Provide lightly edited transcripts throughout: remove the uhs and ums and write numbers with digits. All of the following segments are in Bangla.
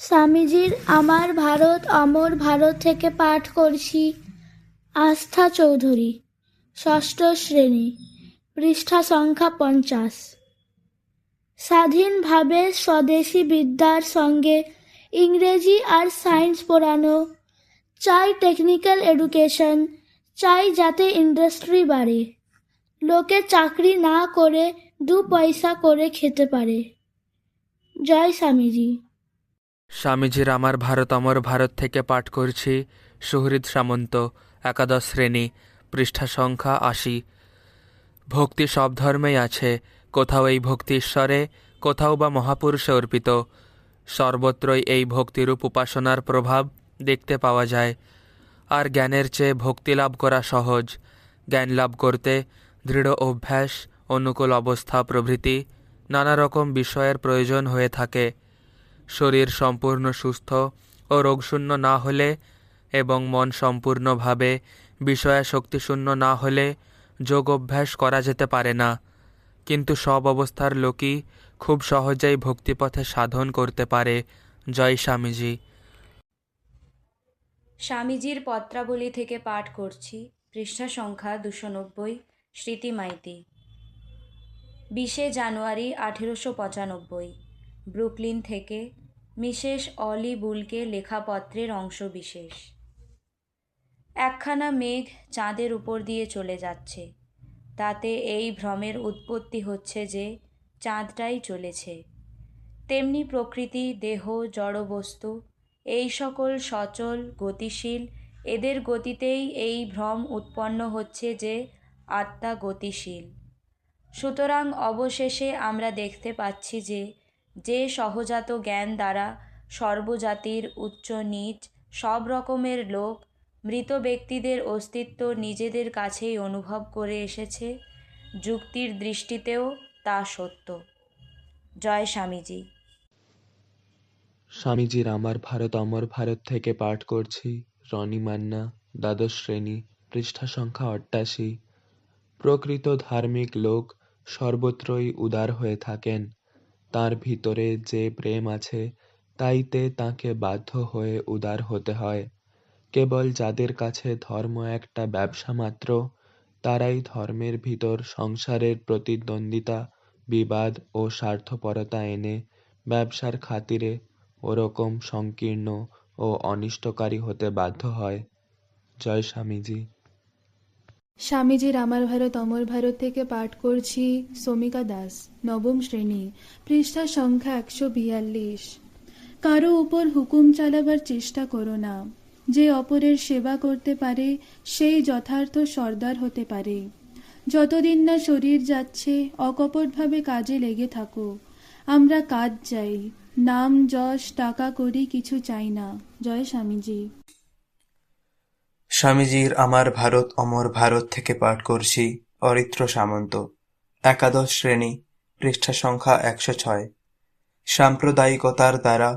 স্বামীজির আমার ভারত অমর ভারত থেকে পাঠ করছি আস্থা চৌধুরী, ষষ্ঠ শ্রেণী, পৃষ্ঠা সংখ্যা 50। স্বাধীনভাবে স্বদেশী বিদ্যার সঙ্গে ইংরেজি আর সায়েন্স পড়ানো চাই, টেকনিক্যাল এডুকেশন চাই, যাতে ইন্ডাস্ট্রি বাড়ে, লোকে চাকরি না করে 2 পয়সা করে খেতে পারে। জয় স্বামীজি। স্বামীজির আমার ভারত অমর ভারত থেকে পাঠ করছি সুহৃদ সামন্ত, একাদশ শ্রেণী, পৃষ্ঠা সংখ্যা 80। ভক্তি সব ধর্মেই আছে, কোথাও এই ভক্তি ঈশ্বরে, কোথাও বা মহাপুরুষে অর্পিত। সর্বত্রই এই ভক্তিরূপ উপাসনার প্রভাব দেখতে পাওয়া যায়। আর জ্ঞানের চেয়ে ভক্তি লাভ করা সহজ। জ্ঞান লাভ করতে দৃঢ় অভ্যাস, অনুকূল অবস্থা প্রভৃতি নানা রকম বিষয়ের প্রয়োজন হয়ে থাকে। শরীর সম্পূর্ণ সুস্থ ও রোগশূন্য না হলে এবং মন সম্পূর্ণভাবে বিষয়াসক্তিশূন্য না হলে যোগ অভ্যাস করা যেতে পারে না। কিন্তু সব অবস্থার লোকই খুব সহজেই ভক্তিপথে সাধন করতে পারে। জয় স্বামীজি। স্বামীজির পত্রাবলী থেকে পাঠ করছি পৃষ্ঠা সংখ্যা 290, স্মৃতি মাইতি। 20 জানুয়ারি 1895, ব্রুকলিন থেকে মিসেস অলি বুলকে লেখা পত্রের অংশ বিশেষ। একখানা মেঘ চাঁদের উপর দিয়ে চলে যাচ্ছে, তাতে এই ভ্রমের উৎপত্তি হচ্ছে যে চাঁদটাই চলেছে। তেমনি প্রকৃতি, দেহ, জড়বস্তু এই সকল সচল গতিশীল, এদের গতিতেই এই ভ্রম উৎপন্ন হচ্ছে যে আত্মা গতিশীল। সুতরাং অবশেষে আমরা দেখতে পাচ্ছি যে সহজাত জ্ঞান দ্বারা সর্বজাতির উচ্চ নীচ সব রকমের লোক মৃত ব্যক্তিদের অস্তিত্ব নিজেদের কাছেই অনুভব করে এসেছে, যুক্তির দৃষ্টিতেও তা সত্য। জয় স্বামীজি। স্বামীজির আমার ভারত অমর ভারত থেকে পাঠ করছি রনি মান্না, দ্বাদশ শ্রেণী, পৃষ্ঠা সংখ্যা 88। প্রকৃত ধার্মিক লোক সর্বত্রই উদার হয়ে থাকেন। তার ভিতরে যে প্রেম আছে তাইতে তাকে বাধ্য হয়ে উদার হতে হয়। কেবল যাদের কাছে ধর্ম একটা ব্যবসা মাত্র, তারাই ধর্মের ভিতর সংসারের প্রতিদ্বন্দ্বিতা, বিবাদ ও স্বার্থপরতা এনে ব্যবসার খাতিরে ওরকম সংকীর্ণ ও অনিষ্টকারী হতে বাধ্য হয়। জয় স্বামীজি। স্বামীজির আমার ভারত অমর ভারত থেকে পাঠ করছি সমিকা দাস, নবম শ্রেণী, পৃষ্ঠা সংখ্যা 142। কারো উপর হুকুম চালাবার চেষ্টা করো না। যে অপরের সেবা করতে পারে সেই যথার্থ সর্দার হতে পারে। যতদিন না শরীর যাচ্ছে অকপটভাবে কাজে লেগে থাকো। আমরা কাজ চাই, নাম যশ টাকা করি কিছু চাই না। জয় স্বামীজি। স্বামীজির আমার ভারত অমর ভারত থেকে পাঠ করছি অরিত্র সামন্ত, একাদশ শ্রেণী, পৃষ্ঠা সংখ্যা 106। সাম্প্রদায়িকতার দ্বারা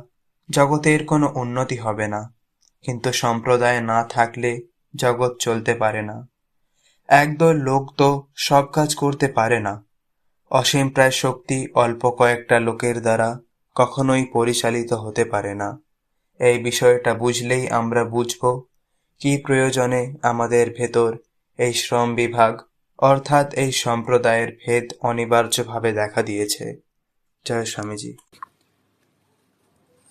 জগতের কোনো উন্নতি হবে না, কিন্তু সম্প্রদায় না থাকলে জগৎ চলতে পারে না। একদল লোক তো সব কাজ করতে পারে না। অসীম প্রায় শক্তি অল্প কয়েকটা লোকের দ্বারা কখনোই পরিচালিত হতে পারে না। এই বিষয়টা বুঝলেই আমরা বুঝব কি প্রয়োজনে আমাদের ভেতর এই শ্রম বিভাগ অর্থাৎ এই সম্প্রদায়ের ভেদ অনিবার্যভাবে দেখা দিয়েছে। জয় স্বামীজি।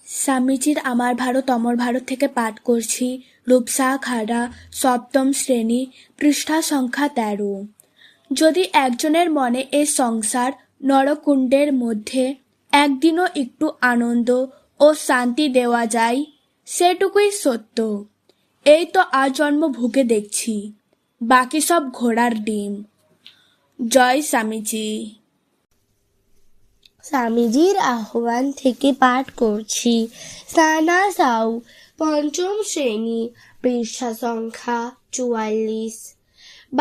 স্বামীজির আমার ভারত অমর ভারত থেকে পাঠ করছি রূপসা খাড়া, সপ্তম শ্রেণী, পৃষ্ঠা সংখ্যা 13। যদি একজনের মনে এই সংসার নরকুণ্ডের মধ্যে একদিনও একটু আনন্দ ও শান্তি দেওয়া যায়, সেটুকুই সত্য। এই তো আজন্ম ভুগে দেখছি, বাকি সব ঘোড়ার ডিম। জয় স্বামীজি। স্বামীজির আহ্বান থেকে পাঠ করছি সানা সাউ, পঞ্চম শ্রেণী, পৃষ্ঠা সংখ্যা 44।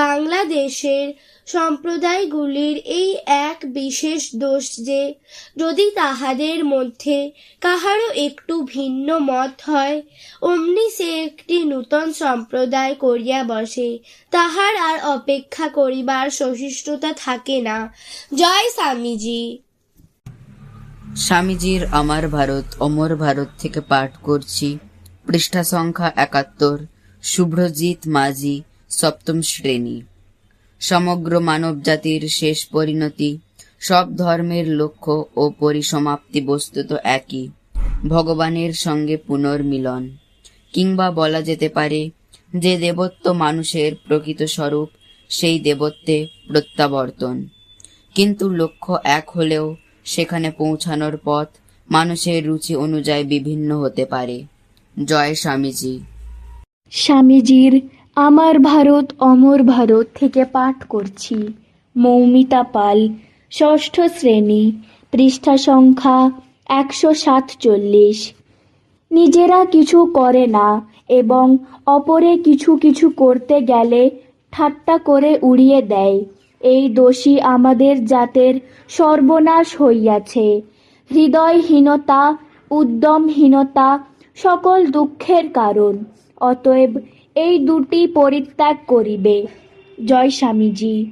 বাংলাদেশের সম্প্রদায়গুলির এই এক বিশেষ দোষ যে, যদি তাহাদের মধ্যে কাহারও একটু ভিন্ন মত হয়, অমনি সে একটি নূতন সম্প্রদায় করিয়া বসে। তাহার আর অপেক্ষা করিবার সহিষ্ণুতা থাকে না। জয় স্বামীজি। স্বামীজির আমার ভারত অমর ভারত থেকে পাঠ করছি পৃষ্ঠা সংখ্যা ৭১, শুভ্রজিৎ মাঝি, সপ্তম শ্রেণী। সমগ্র মানব জাতির শেষ পরিণতি, সব ধর্মের লক্ষ্য ও পরিসমাপ্তি বস্তুত একই, ভগবানের সঙ্গে পুনর্মিলন। কিংবা বলা যেতে পারে, যে দেবত্ব মানুষের প্রকৃত স্বরূপ, সেই দেবত্বে প্রত্যাবর্তন। কিন্তু লক্ষ্য এক হলেও সেখানে পৌঁছানোর পথ মানুষের রুচি অনুযায়ী বিভিন্ন হতে পারে। জয় স্বামীজি। স্বামীজির আমার ভারত অমর ভারত থেকে পাঠ করছি মৌমিতা পাল, ষষ্ঠ শ্রেণী, পৃষ্ঠা সংখ্যা ১৪৭। নিজেরা কিছু করে না এবং অপরে কিছু কিছু করতে গেলে ঠাট্টা করে উড়িয়ে দেয়, এই দোষী আমাদের জাতের সর্বনাশ হইয়াছে। হৃদয়হীনতা, উদ্যমহীনতা সকল দুঃখের কারণ। অতএব এই দুটি পরিত্যাগ করিবে। জয় স্বামীজি।